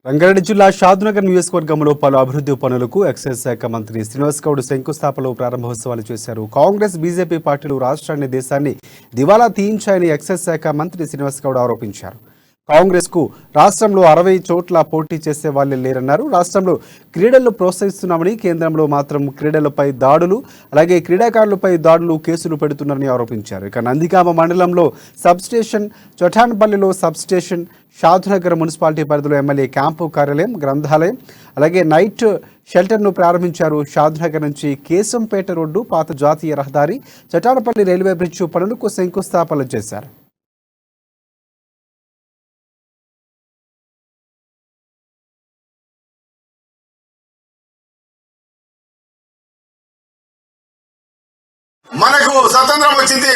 రంగారెడ్డి జిల్లా షాద్నగర్ నియోజకవర్గంలో పలు అభివృద్ధి పనులకు ఎక్సైజ్ శాఖ మంత్రి శ్రీనివాస్ గౌడ్ శంకుస్థాపనలో ప్రారంభోత్సవాలు చేశారు. కాంగ్రెస్ బీజేపీ పార్టీలు రాష్ట్రాన్ని దేశాన్ని దివాలా తీయించాయని ఎక్సైజ్ శాఖ మంత్రి శ్రీనివాస్ గౌడ్ ఆరోపించారు. కాంగ్రెస్ కు రాష్ట్రంలో 60 చోట్ల పోటీ చేసే వాళ్ళే లేరన్నారు. రాష్ట్రంలో క్రీడలను ప్రోత్సహిస్తున్నామని, కేంద్రంలో మాత్రం క్రీడలపై దాడులు, అలాగే క్రీడాకారులపై దాడులు, కేసులు పెడుతున్నారని ఆరోపించారు. ఇక నందిగామ మండలంలో సబ్స్టేషన్, చొఠాన్పల్లిలో సబ్స్టేషన్, షాద్నగర్ మున్సిపాలిటీ పరిధిలో ఎమ్మెల్యే క్యాంపు కార్యాలయం, గ్రంథాలయం, అలాగే నైట్ షెల్టర్ను ప్రారంభించారు. షాద్నగర్ నుంచి కేశంపేట రోడ్డు, పాత జాతీయ రహదారి, చొఠాన్పల్లి రైల్వే బ్రిడ్జ్ పనులకు శంకుస్థాపన చేశారు. మనకు స్వతంత్రం వచ్చింది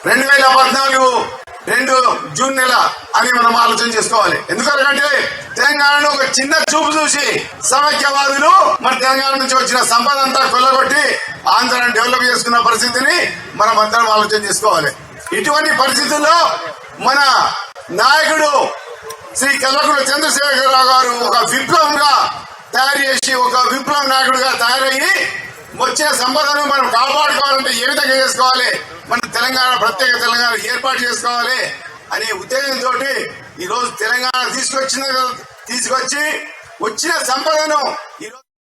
2014 జూన్ నెల అని మనం ఆలోచన చేసుకోవాలి. ఎందుకంటే తెలంగాణలో ఒక చిన్న చూపు చూసి సమైక్యవాదులు మన తెలంగాణ నుంచి వచ్చిన సంపద అంతా కొల్లగొట్టి ఆంధ్రాన్ని డెవలప్ చేసుకున్న పరిస్థితిని మనం అందరం ఆలోచన చేసుకోవాలి. ఇటువంటి పరిస్థితుల్లో మన నాయకుడు శ్రీ కల్వకుంట్ల చంద్రశేఖరరావు గారు ఒక విప్లవంగా తయారు చేసి, ఒక విప్లవ నాయకుడిగా తయారయ్యి వచ్చే సంపదను మనం కాపాడుకోవాలంటే ఏ విధంగా చేసుకోవాలి, మన తెలంగాణ ప్రత్యేక తెలంగాణ ఏర్పాటు చేసుకోవాలి అనే ఉద్దేశంతో ఈ రోజు తెలంగాణ తీసుకొచ్చి వచ్చిన సంపదను ఈరోజు